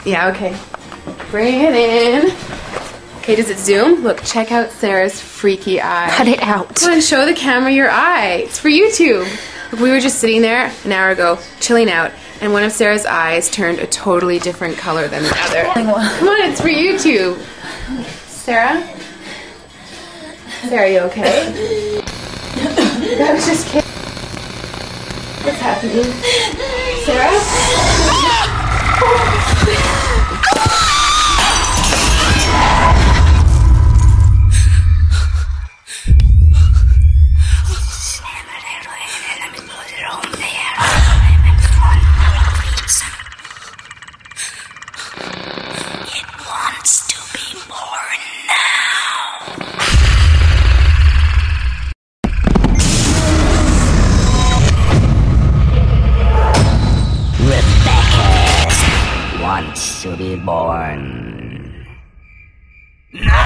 Yeah, okay. Bring it in. Okay, does it zoom? Look, check out Sarah's freaky eye. Cut it out. Come on, show the camera your eye. It's for YouTube. Look, we were just sitting there an hour ago, chilling out, and one of Sarah's eyes turned a totally different color than the other. Come on, it's for YouTube. Sarah? Sarah, are you okay? I was just kidding. What's happening? Sarah? It wants to be born now. Rebecca wants to be born. No!